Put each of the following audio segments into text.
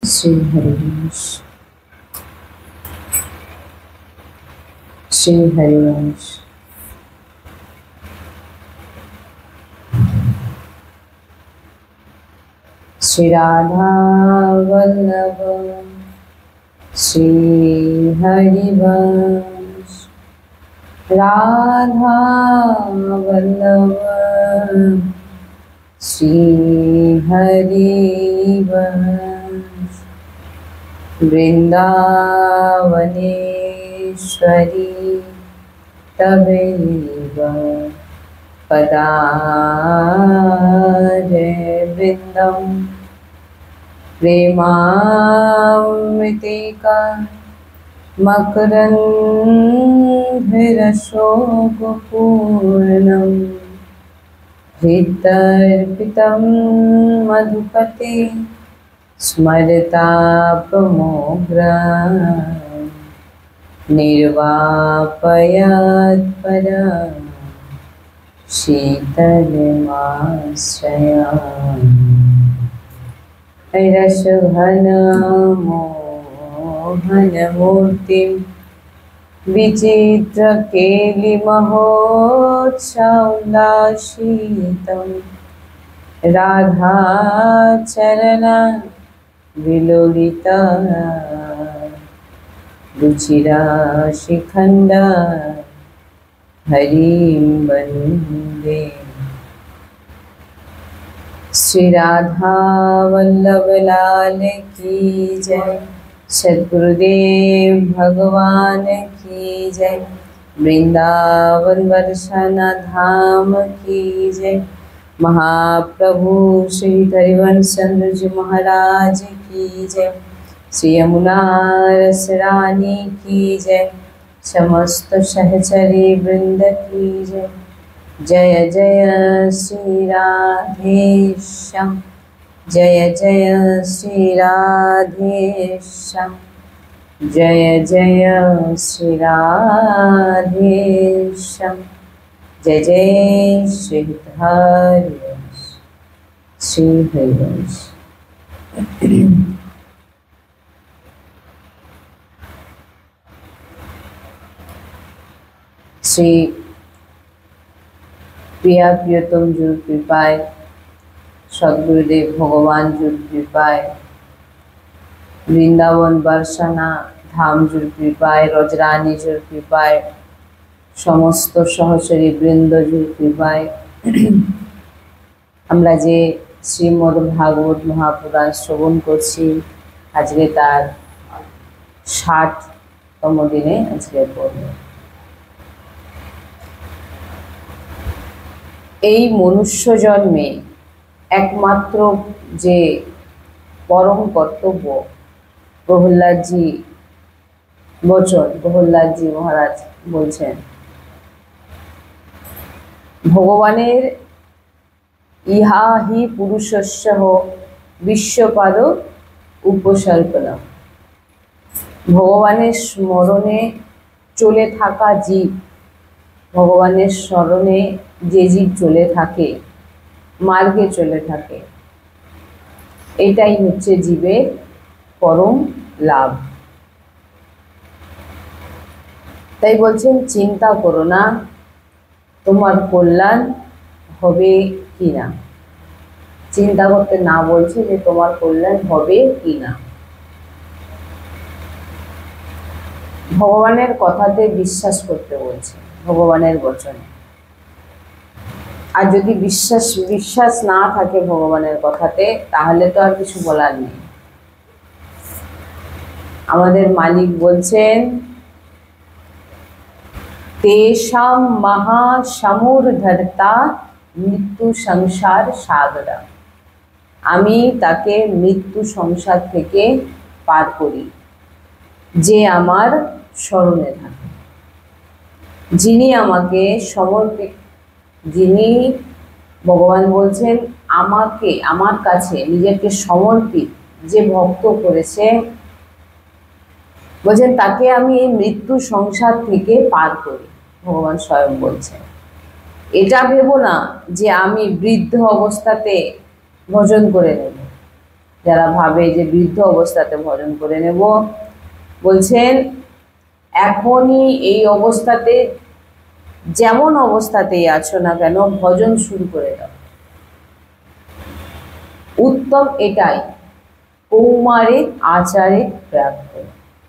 श्री हरिवंश। श्री हरिवंश। श्री राधा वल्लभ श्री हरिवंश। राधा वल्लभ श्री हरिवंश। वृंदावनेश्वरी तवेव पदारे वृंदम प्रेमामृतिका मकरन्धरसोगपूर्णं हृदर्पितं मधुपते स्मरतापमोघ्रा निर्वापयत्परा शीतलमाश्रयामि। रसघनमोहनमूर्तिं विचित्रकेलिमहोत्सौल्लासितं राधाचरणा विलोलिता रुचिरा शिखंडा हरिं वन्दे। श्री राधा वल्लभ लाल की जय। सद्गुरुदेव भगवान की जय। वृंदावन वर्षाना धाम की जय। महाप्रभु श्री हरिवंश चंद्र जी महाराज की जय। श्री यमुना रस रानी की जय। समस्त सहचरी वृंद की जय। जय जय श्री राधेश्याम। जय जय श्री राधेश्याम। जय जय श्री राधेश्याम। जय जय श्री हरिवंश। श्री हरिवंश। श्री प्रिया प्रियतम जुर कृपाय सद्गुरुदेव भगवान जुर कृपाय वृंदावन बरसाना धाम जुर कृपाय रजरानी जुर कृपाय समस्त सहचरी बृंद जुर कृपाय আমরা যে শ্রীমদ্ ভাগবত মহাপুরাণ শ্রবণ করছি আজকে তার 60তম দিনে আজকে পড়ব। এই মনুষ্য জন্মে একমাত্র যে পরম কর্তব্য প্রহ্লাদজি বচন প্রহ্লাদজি মহারাজ বলছেন ভগবানের ইহা হি পুরুষস্য বিশ্বপাদ উপসর্পণা। ভগবানের স্মরণে চলে থাকা জীব, ভগবানের স্মরণে যে জীব চলে থাকে, মার্গে চলে থাকে, এটাই হচ্ছে জীবের পরম লাভ। তাই বলছেন চিন্তা করো না তোমার কল্যাণ হবে কি না। চিন্তা করতে না বলছে যে তোমার কল্যাণ হবে কি না। ভগবানের কথাতে বিশ্বাস করতে বলছে, ভগবানের বচনে। আর যদি বিশ্বাস না থাকে ভগবানের কথাতে তাহলে তো আর কিছু বলার নেই। আমাদের মালিক বলছেন তেষাম মহাসমুর্ধর্তা মৃত্যু সংসার সাগরা। আমি তাকে মৃত্যু সংসার থেকে পার করি যে আমার স্মরণে থাকে। যিনি আমাকে সমর্পিত, যিনি ভগবান বলছেন আমাকে আমার কাছে নিজেকে সমর্পিত যে ভক্ত করেছে, বলছেন তাকে আমি এই মৃত্যু সংসার থেকে পার করি। ভগবান স্বয়ং বলছেন। এটা ভেবো না যে আমি বৃদ্ধ অবস্থাতে ভজন করে নেব, যারা ভাবে যে বৃদ্ধ অবস্থাতে ভজন করে নেব, বলছেন এখনই এই অবস্থাতে যেমন অবস্থাতেই আছো না কেন ভজন শুরু করে দাও। উত্তম এটাই, কৌমারে আচারে প্রাপ্ত,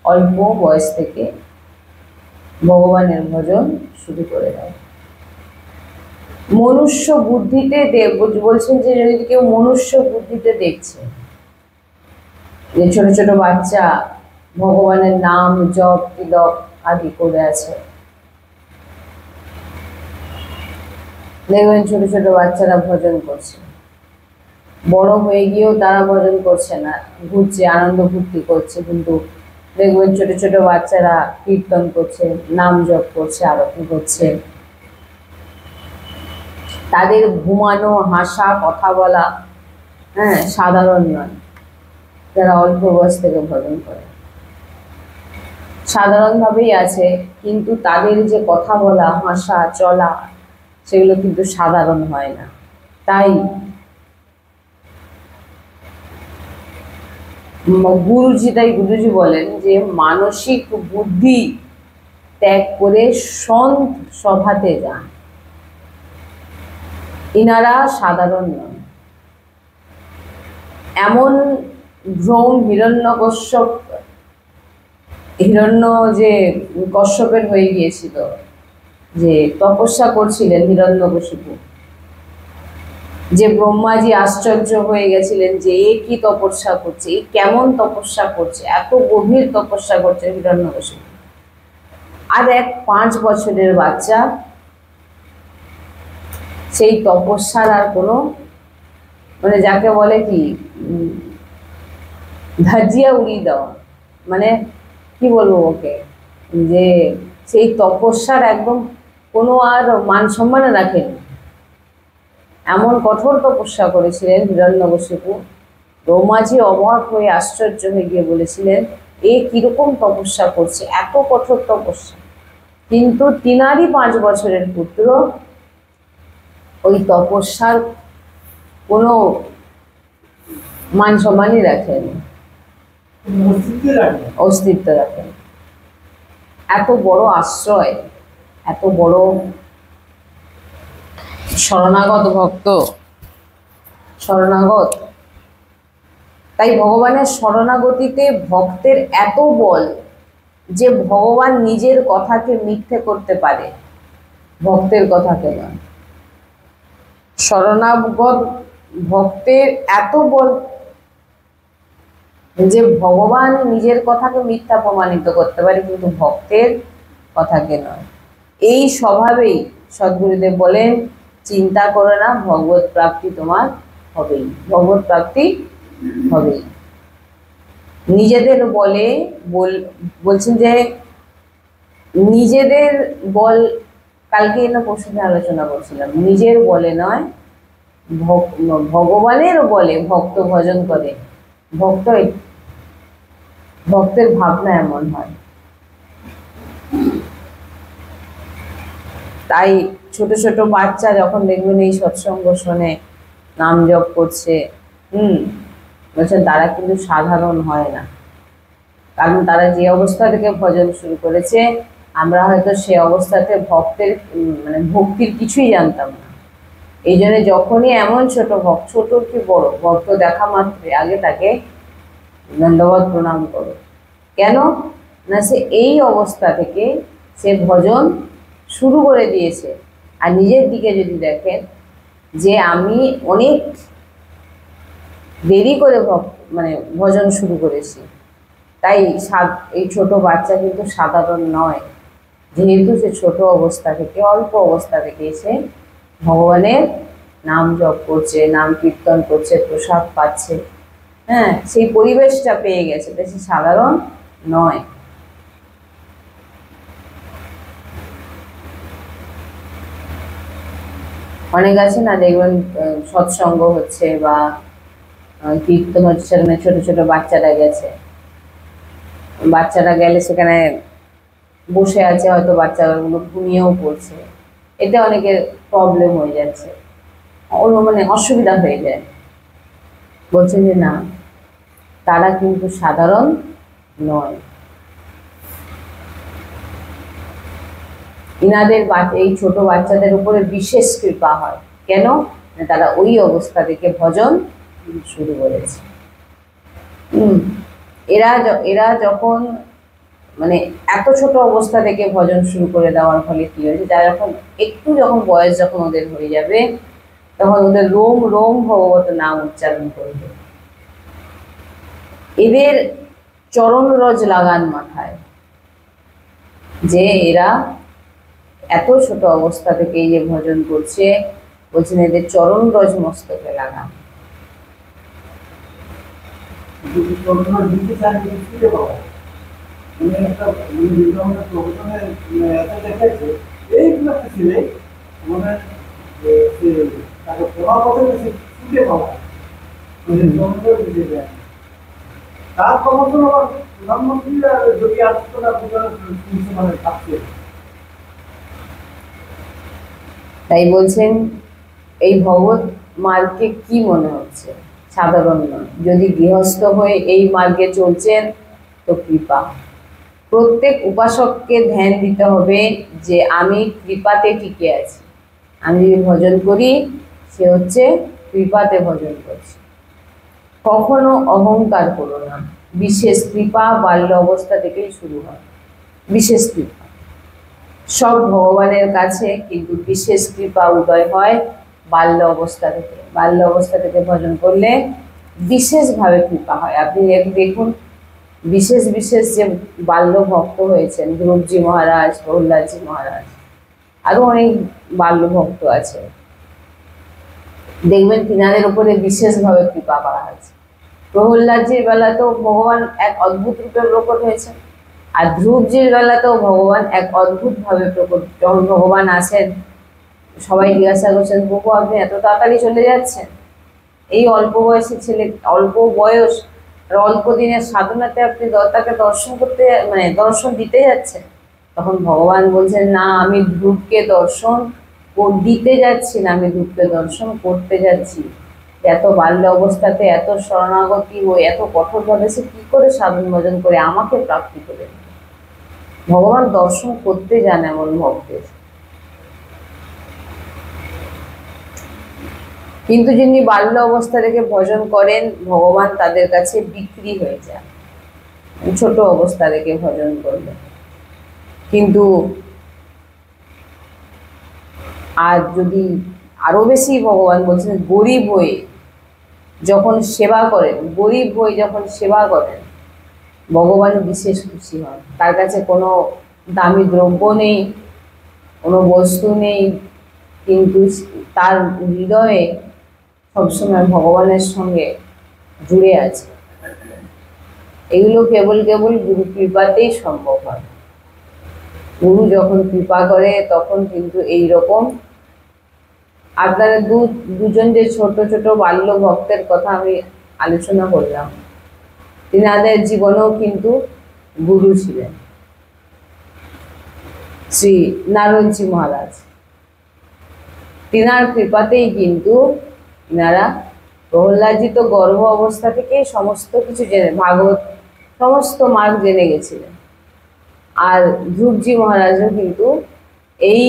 অল্প বয়স থেকে ভগবানের ভজন শুরু করে দাও। মনুষ্য বুদ্ধিতে বলছেন যে যদি কেউ মনুষ্য বুদ্ধিতে দেখছে যে ছোট ছোট বাচ্চা ভগবানের নাম জপ তিলক আদি করে আছে, দেখবেন ছোট ছোট বাচ্চারা ভজন করছে, বড় হয়ে গিয়েও তারা ভজন করছে না, ঘুরছে, আনন্দ ফুর্তি করছে, কিন্তু দেখবেন ছোট ছোট বাচ্চারা কীর্তন করছে, নাম জপ করছে, আরতি করছে। তাদের ঘুমানো, হাসা, কথা বলা সাধারণ নয়। যারা অল্প বয়স থেকে ভজন করে সাধারণভাবেই আছে, কিন্তু তাদের যে কথা বলা, হাসা, চলা সেগুলো কিন্তু সাধারণ হয় না। তাই গুরুজি বলেন যে মানসিক বুদ্ধি ত্যাগ করে সন্ত সভাতে যান, ইনারা সাধারণ নয়। এমন ভ্রম হিরণ্য যে কশ্যপের হয়ে গিয়েছিল, যে তপস্যা করছিলেন হিরণ্যকশিপু, যে ব্রহ্মাজি আশ্চর্য হয়ে গেছিলেন যে এ কি তপস্যা করছে, এ কেমন তপস্যা করছে, এত গভীর তপস্যা করছে হিরণ্যকশিপু। আর এক 5 বছরের বাচ্চা, সেই তপস্যার আর কোনো মানে যাকে বলে কি ধাজিয়া উড়িয়ে দেওয়া, মানে কি বলবো ওকে, যে সেই তপস্যার একদম কোনো আর মান সম্মান রাখেনি, এমন কঠোর তপস্যা করেছিলেন হিরণ্যকশিপু। ব্রহ্মাজি অবাক হয়ে আশ্চর্য হয়ে গিয়ে বলেছিলেন এ কিরকম তপস্যা করছে, এত কঠোর তপস্যা। কিন্তু তিনারই 5 বছরের পুত্র ওই তপস্যার কোনো মান সম্মানই রাখেনি, অস্তিত্ব রাখেন। এত বড় আশ্রয়, এত বড় শরণাগত ভক্ত, শরণাগত। তাই ভগবানের শরণাগতিতে ভক্তের এত বল যে ভগবান নিজের কথাকে মিথ্যে করতে পারে, ভক্তের কথাকে নয়। শরণাগত ভক্তের এত বল যে ভগবান নিজের কথাকে মিথ্যা প্রমাণিত করতে পারে, কিন্তু ভক্তের কথাকে নয়। এই স্বভাবেই সদ্গুরুদেব বলেন চিন্তা করো না, ভগবত প্রাপ্তি তোমার হবেই, ভগবত প্রাপ্তি হবেই। নিজেদের বলে বলছেন যে নিজেদের বল, কালকে না পরশুদিন আলোচনা করছিলাম, নিজের বলে নয় ভগবানের বলে ভক্ত ভজন করে। ভক্তের ভাবনা এমন হয়। তাই ছোট ছোট বাচ্চা যখন দেখবেন এই সৎসঙ্গ শোনে, নাম জপ করছে, বলছেন তারা কিন্তু সাধারণ হয় না, কারণ তারা যে অবস্থা থেকে ভজন শুরু করেছে, আমরা হয়তো সে অবস্থাতে ভক্তের মানে ভক্তির কিছুই জানতাম না। এই জন্য যখনই এমন ছোট ভক্ত, ছোট কি বড় ভক্ত দেখা মাত্রই আগে তাকে ধন্যবাদ প্রণাম করো। কেন না, সে এই অবস্থা থেকে সে ভজন শুরু করে দিয়েছে। আর নিজের দিকে যদি দেখেন যে আমি অনেক দেরি করে মানে ভজন শুরু করেছি, তাই এই ছোট বাচ্চা কিন্তু সাধারণ নয়, যেহেতু সে ছোট অবস্থা থেকে, অল্প অবস্থা থেকে এসে ভগবানের নাম জপ করছে, নাম কীর্তন করছে, প্রসাদ পাচ্ছে, সেই পরিবেশটা পেয়ে গেছে, তাই সে সাধারণ নয়। অনেক আছে না, দেখবেন সৎসঙ্গ হচ্ছে বা কীর্তন হচ্ছে, সেখানে ছোট ছোট বাচ্চারা গেছে, বাচ্চারা গেলে সেখানে বসে আছে, হয়তো বাচ্চাগুলো ঘুমিয়েও পড়ছে, এতে অনেকের প্রবলেম হয়ে যাচ্ছে, মানে অসুবিধা হয়ে যায়। বলছেন যে না, তারা কিন্তু সাধারণ নয়। ইনাদের এই ছোট বাচ্চাদের উপরে বিশেষ কৃপা হয়। কেন? তারা ওই অবস্থা থেকে ভজন শুরু করেছে। এরা যখন মানে এত ছোট অবস্থা থেকে ভজন শুরু করে দেওয়ার ফলে কি হয়েছে, যারা যখন বয়স যখন ওদের হয়ে যাবে, তখন ওদের রোম রোম ভগবত নাম উচ্চারণ করবে। এদের চরণ রজ লাগান মাথায়, যে এরা এত ছোট অবস্থা থেকে এই যে ভজন করছে, বলছেন এদের চরণ রজ মস্তকে লাগান। তাই বলছেন এই ভগবত মার্গকে কি মনে হচ্ছে? সাধারণ নয়। যদি গৃহস্থ হয়ে এই মার্গে চলছেন তো কৃপা। প্রত্যেক উপাসককে ধ্যান দিতে হবে যে আমি কৃপাতে টিকে আছি। আমি যদি ভজন করি, সে হচ্ছে কৃপাতে ভজন করছে। কখনো অহংকার করো না। বিশেষ কৃপা বাল্য অবস্থা থেকেই শুরু হয়। বিশেষ কৃপা সব ভগবানের কাছে, কিন্তু বিশেষ কৃপা উদয় হয় বাল্য অবস্থা থেকে। বাল্য অবস্থা থেকে ভজন করলে বিশেষভাবে কৃপা হয়। আপনি দেখুন, বিশেষ বিশেষ যে বাল্য ভক্ত হয়েছেন, ধ্রুবজি মহারাজ, প্রহ্লাদজি মহারাজ, আরো অনেক বাল্য ভক্ত আছে, দেখবেন তিনাদের উপরে বিশেষভাবে কৃপা করা হয়েছে। প্রহ্লাদজির বেলাতেও ভগবান এক অদ্ভুত রূপে প্রকট হয়েছে, আর ধ্রুবজির বেলাতেও ভগবান এক অদ্ভুত ভাবে প্রকট। যখন ভগবান আসেন, সবাই জিজ্ঞাসা করছেন, প্রভু আপনি এত তাড়াতাড়ি চলে যাচ্ছেন? এই অল্প বয়সী ছেলে, অল্প বয়স আর অল্প দিনের সাধনাতে আপনি তাকে দর্শন করতে, মানে দর্শন দিতে যাচ্ছেন? তখন ভগবান বলছেন, না, আমি ধ্রুবকে দর্শন দিতে যাচ্ছি না, আমি ধ্রুবকে দর্শন করতে যাচ্ছি। এত বাল্য অবস্থাতে এত শরণাগতি হয়ে এত কঠোরভাবে সে কি করে সাধন ভজন করে আমাকে প্রাপ্তি করে। ভগবান দর্শন করতে যান এমন ভক্তের। কিন্তু যিনি বাল্য অবস্থা থেকে ভজন করেন, ভগবান তাদের কাছে বিক্রি হয়ে যান ছোট অবস্থা থেকে ভজন করলে। কিন্তু আর যদি আরো বেশি ভগবান বলছেন, গরিব হয়ে যখন সেবা করেন, গরিব হয়ে যখন সেবা করেন, ভগবান বিশেষ খুশি হন। তার কাছে কোনো দামি দ্রব্য নেই, কোনো বস্তু নেই, কিন্তু তার হৃদয়ে সবসময় ভগবানের সঙ্গে জুড়ে আছে। এগুলো কেবল কেবল গুরু কৃপাতেই সম্ভব হয়। গুরু যখন কৃপা করে তখন কিন্তু এই রকম। আপনারা দুজন যে ছোট ছোট বাল্য ভক্তের কথা আমি আলোচনা করলাম, তিনাদের জীবনেও কিন্তু গুরু ছিলেন শ্রী নারদজি মহারাজ। তিনার কৃপাতেই কিন্তু তিনারা, প্রহ্লাদজি তো গর্ভ অবস্থা থেকে সমস্ত কিছু জেনে, ভাগবত সমস্ত মার্গ জেনে গেছিলেন। আর ধ্রুবজি মহারাজও কিন্তু এই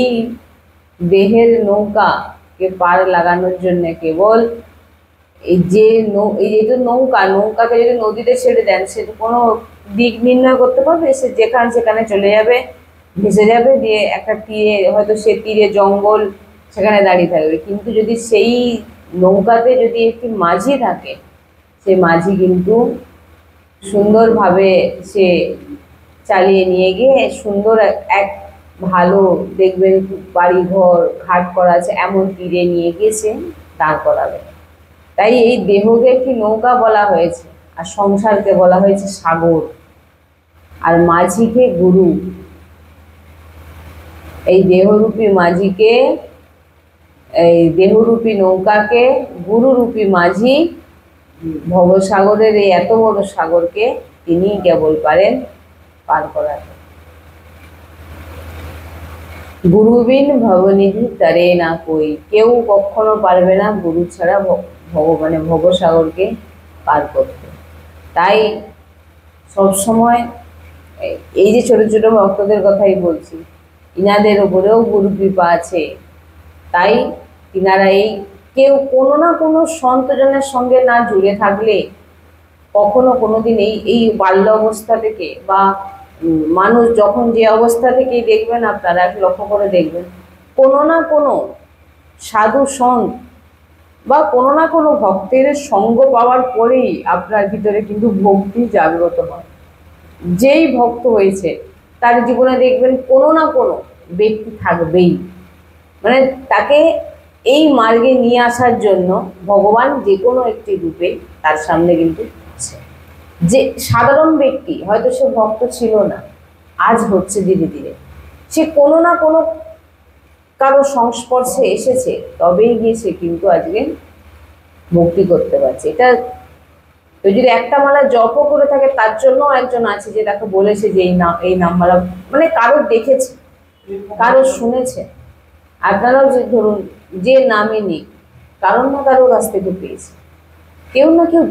দেহের নৌকাকে পার লাগানোর জন্য কেবল এই যে নৌকাকে যদি নদীতে ছেড়ে দেন, সে তো কোনো দিক নির্ণয় করতে পারবে? সে সেখানে চলে যাবে, ভেসে যাবে, দিয়ে একটা তীরে, হয়তো সে তীরে জঙ্গল, সেখানে দাঁড়িয়ে থাকবে। কিন্তু যদি সেই নৌকাতে যদি একটি মাঝি থাকে, সে মাঝি কিন্তু সুন্দরভাবে সে চালিয়ে নিয়ে গিয়ে সুন্দর এক ভালো, দেখবেন বাড়ি ঘর ঘাট করা আছে এমন তীরে নিয়ে গিয়ে সে দাঁড় করাবে। তাই এই দেহকে একটি নৌকা বলা হয়েছে, আর সংসারকে বলা হয়েছে সাগর, আর মাঝিকে গুরু। এই দেহরূপী মাঝিকে, এই দেহরূপী নৌকাকে গুরুরূপী মাঝি ভবসাগরের এই এত বড় সাগরকে তিনি কেবল পারেন পার করাতে। গুরুবিন ভবনিধি তরে না কই, কেউ কখনো পারবে না গুরু ছাড়া ভগবানে ভবসাগরকে পার করতে। তাই সবসময় এই যে ছোট ছোট ভক্তদের কথাই বলছি, ইনাদের ওপরেও গুরু কৃপা আছে। তাই তিনারা এই কেউ কোনো না কোনো সন্তজনের সঙ্গে না জুড়ে থাকলে কখনো কোনোদিন এই এই বাল্য অবস্থা থেকে বা মানুষ যখন যে অবস্থা থেকেই দেখবেন, আপনারা লক্ষ্য করে দেখবেন কোনো না কোনো সাধু সন্ত বা কোনো না কোনো ভক্তের সঙ্গ পাওয়ার পরেই আপনার ভিতরে কিন্তু ভক্তি জাগ্রত হয়। যেই ভক্ত হয়েছে তার জীবনে দেখবেন কোনো না কোনো ব্যক্তি থাকবেই, মানে তাকে এই মার্গে নিয়ে আসার জন্য ভগবান যে কোনো একটি রূপে তার সামনে কিন্তু আছে। যে সাধারণ ব্যক্তি হয়তো সে ভক্ত ছিল না, আজ হচ্ছে ধীরে ধীরে, সে কোনো না কোনো কারো সংস্পর্শে এসেছে, তবেই গিয়ে সে কিন্তু আজকে ভক্তি করতে পারছে। এটা তো যদি একটা মালা জপও করে থাকে, তার জন্য একজন আছে যে তাকে বলেছে যে এই নামমালা, মানে কারো দেখেছে, কারো শুনেছে। আপনারাও যে ধরুন যে নামই নিক, কারোর না কারোর কাছ থেকে পেয়েছে, কেউ না কেউ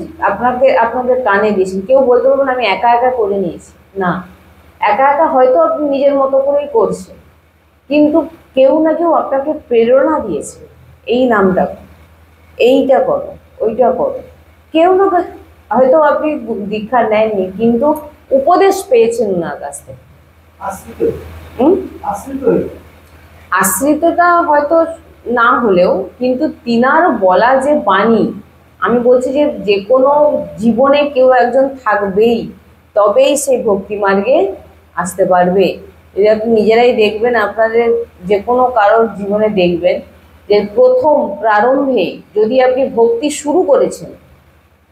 আপনাদের কানে দিয়েছেন। কেউ বলতে পারবেন আমি একা একা করে নিয়েছি, না, একা একা হয়তো আপনি নিজের মতো করেই করছেন, কিন্তু কেউ না কেউ আপনাকে প্রেরণা দিয়েছে, এই নামটা এইটা করো, ওইটা করো। কেউ না হয়তো আপনি দীক্ষা নেননি, কিন্তু উপদেশ পেয়েছেন ওনার কাছ থেকে। আশ্রিতটা হয়তো না হলেও কিন্তু তিনার বলা যে বাণী, আমি বলছি যে যে কোনো জীবনে কেউ একজন থাকবেই, তবেই সেই ভক্তি মার্গে আসতে পারবে। যদি আপনি নিজেরাই দেখবেন, আপনাদের যে কোনো কারোর জীবনে দেখবেন যে প্রথম প্রারম্ভে যদি আপনি ভক্তি শুরু করেছেন,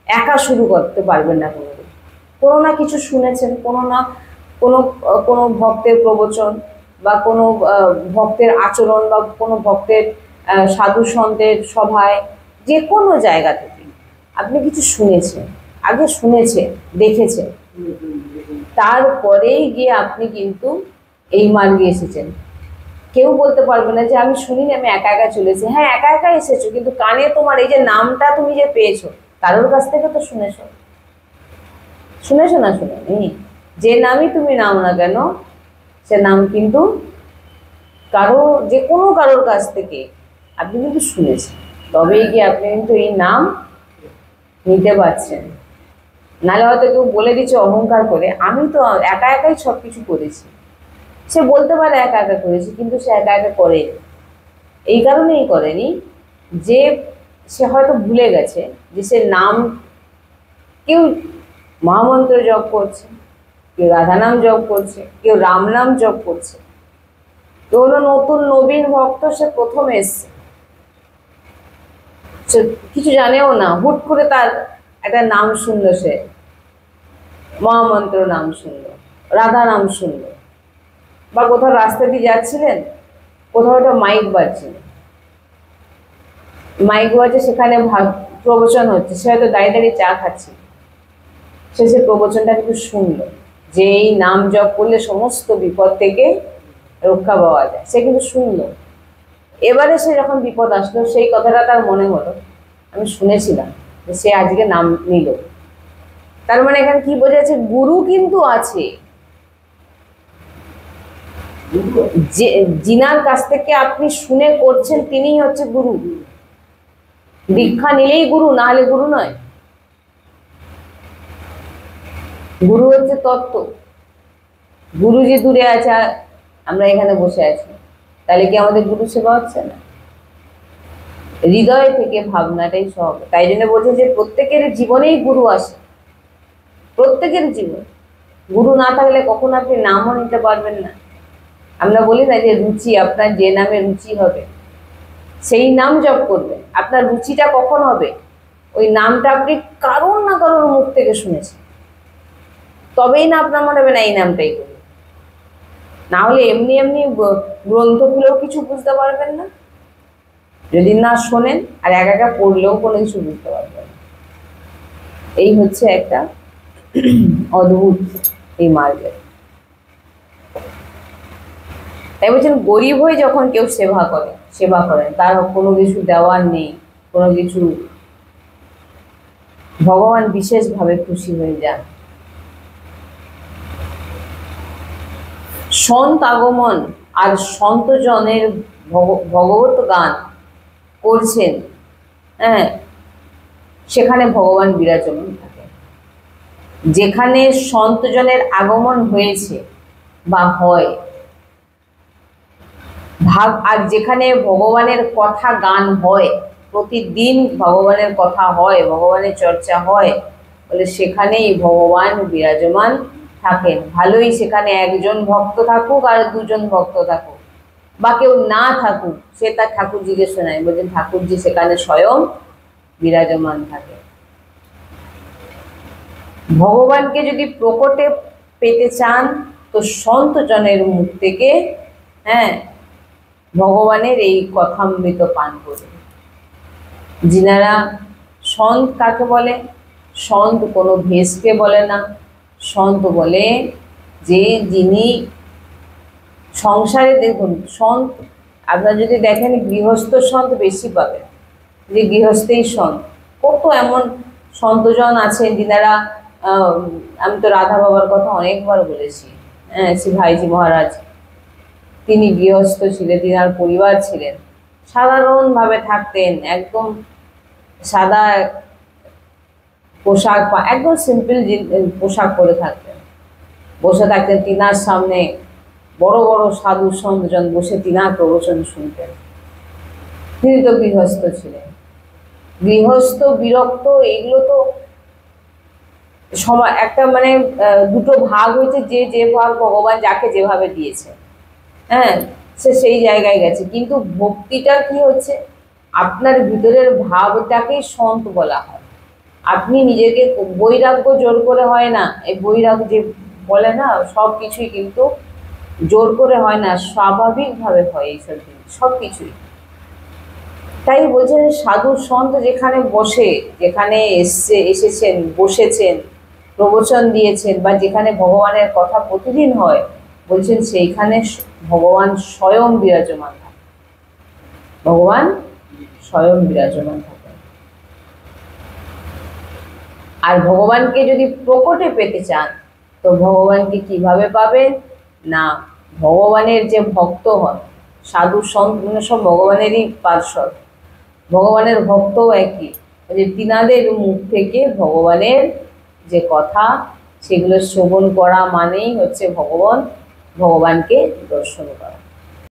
একা শুরু করতে পারবেন না, কোনো না কিছু শুনেছেন, কোনো না কোনো ভক্তের প্রবচন বা কোনো ভক্তের আচরণ বা কোনো ভক্তের সাধু সন্তের সভায়, যে কোনো জায়গা থেকে আপনি কিছু শুনেছেন, আগে শুনেছেন, দেখেছেন, তারপরেই গিয়ে আপনি কিন্তু এই মার্গে এসেছেন। কেউ বলতে পারবে না যে আমি শুনিনি, আমি একা একা চলেছি। হ্যাঁ, একা একা এসেছো, কিন্তু কানে তোমার এই যে নামটা তুমি যে পেয়েছো, কারোর কাছ থেকে তো শুনেছো, শুনেছো না শুনে যে নামই তুমি নাও না কেন, সে নাম কিন্তু কারো, যে কোনো কারোর কাছ থেকে আপনি কিন্তু শুনেছেন, তবেই গিয়ে আপনি কিন্তু এই নাম নিতে পারছেন। নাহলে হয়তো কেউ বলে দিচ্ছে অহংকার করে আমি তো একা একাই সব কিছু করেছি, সে বলতে পারে একা একা করেছি, কিন্তু সে একা একা করেনি। এই কারণেই করেনি যে সে হয়তো ভুলে গেছে যে সে নাম, কেউ মহামন্ত্র জপ করছে, কেউ রাধা নাম জপ করছে, কেউ রাম নাম জপ করছে। তো হলো নতুন নবীন ভক্ত, সে প্রথম এসছে, সে কিছু জানেও না, হুট করে তার একটা নাম শুনলো, সে মহামন্ত্র নাম শুনলো, রাধা নাম শুনলো, বা কোথাও রাস্তা দিয়ে যাচ্ছিলেন, কোথাও একটা মাইক বাজছিল, মাইক বাজে, সেখানে প্রবচন হচ্ছে, সে হয়তো দাঁড়িয়ে দাঁড়িয়ে চা খাচ্ছে, সে প্রবচনটা কিন্তু শুনলো যে এই নাম জপ করলে সমস্ত বিপদ থেকে রক্ষা পাওয়া যায়, সে কিন্তু শুনলো। এবারে সে যখন বিপদ আসলো, সেই কথাটা তার মনে হলো, আমি শুনেছিলাম, সে আজকে নাম নিল। তার মানে এখানে কি বোঝা যাচ্ছে, গুরু কিন্তু আছে, যে যিনার কাছ থেকে আপনি শুনে করছেন তিনিই হচ্ছে গুরু। দীক্ষা নিলেই গুরু, না হলে গুরু নয়। গুরু হচ্ছে তত্ত্ব। গুরু যে দূরে আছে, আমরা এখানে বসে আছি, তাহলে কি আমাদের গুরু সেবা হচ্ছে না? হৃদয় থেকে ভাবনাটাই সব। তাই জন্য বলছে যে প্রত্যেকের জীবনেই গুরু আসে, প্রত্যেকের জীবন। গুরু না থাকলে কখনো আপনি নামও নিতে পারবেন না। আমরা বলি না যে রুচি, আপনার যে নামে রুচি হবে সেই নাম জপ করবেন। আপনার রুচিটা কখন হবে? ওই নামটা আপনি কারোর না কারোর মুখ থেকে শুনেছেন, তবেই না আপনার মনে হবে না এই নামটাই করি। না হলে এমনি এমনি গ্রন্থ খুলেও কিছু বুঝতে পারবেন না, যদি না শোনেন, আর একা একা পড়লেও কোনো কিছু বুঝতে পারবেন না। এই হচ্ছে একটা অদ্ভুত এই মার্গের। তাই বলছেন গরিব হয়ে যখন কেউ সেবা করেন, তার কোনো কিছু দেওয়ার নেই, কোনো কিছু ভগবান বিশেষভাবে খুশি হয়ে যান। সন্ত আগমন আর সন্তজনের ভগবত গান করছেন, হ্যাঁ, সেখানে ভগবান বিরাজমান থাকে। যেখানে সন্তজনের আগমন হয়েছে বা হয় আর যেখানে ভগবানের কথা গান হয়, প্রতিদিন ভগবানের কথা হয়, ভগবানের চর্চা হয়, বলে সেখানেই ভগবান বিরাজমান থাকেন। ভালোই সেখানে একজন ভক্ত থাকুক আর দুজন ভক্ত থাকুক বা কেউ না থাকুক, সে তার ঠাকুরজিকে শোনায়, বলছেন ঠাকুরজি সেখানে স্বয়ং বিরাজমান থাকে। ভগবানকে যদি প্রকটে পেতে চান তো সন্তজনের মুখ থেকে, হ্যাঁ, ভগবানের এই কথামৃত পান করুন। যিনারা সন্ত কাকে বলে? সন্ত কোনো ভেষকে বলে না। সন্ত বলে যে যিনি সংসারে, দেখুন সন্ত আপনারা যদি দেখেন গৃহস্থ সন্ত বেশি পাবেন, যে গৃহস্থেই সন্ত। কত এমন সন্তজন আছেন যিনারা, আমি তো রাধা বাবার কথা অনেকবার বলেছি, হ্যাঁ, শ্রী ভাইজি মহারাজ, তিনি গৃহস্থ ছিলেন, তিনার পরিবার ছিলেন, সাধারণভাবে থাকতেন, একদম সাদা পোশাক, একদম সিম্পল পোশাক পরে থাকতেন, বসে থাকতেন তিনার সামনে বড় বড় সাধু সন্তজন বসে তিনার প্রবচন শুনতেন। তিনি তো গৃহস্থ ছিলেন। গৃহস্থ বিরক্ত এগুলো তো সময় একটা মানে দুটো ভাগ হয়েছে, যে যে ভাগ ভগবান যাকে যেভাবে দিয়েছে, হ্যাঁ, সে সেই জায়গায় গেছে। কিন্তু ভক্তিটা কি হচ্ছে, আপনার ভিতরের ভাবটাকেই সন্ত বলা হয়। আপনি নিজেকে, বৈরাগ্য জোর করে হয় না, এই বৈরাগ্য যে বলে না, সব কিছুই কিন্তু জোর করে হয় না, স্বাভাবিকভাবে হয় এইসব জিনিস সব কিছুই। তাই বলছেন সাধু সন্ত যেখানে বসে, যেখানে এসেছেন, বসেছেন, প্রবচন দিয়েছেন, বা যেখানে ভগবানের কথা প্রতিদিন হয়, বলছেন সেইখানে ভগবান স্বয়ং বিরাজমান থাকে। ভগবান স্বয়ং বিরাজমান থাকে। আর ভগবানকে যদি প্রকটে পেতে চান তো ভগবানকে কিভাবে পাবেন না, ভগবানের যে ভক্ত হন, সাধু সন্ত সব ভগবানেরই পার্শ্বদ, ভগবানের ভক্তও একই, যে তিনাদের মুখ থেকে ভগবানের যে কথা সেগুলো শ্রবণ করা মানেই হচ্ছে ভগবানকে দর্শন করা।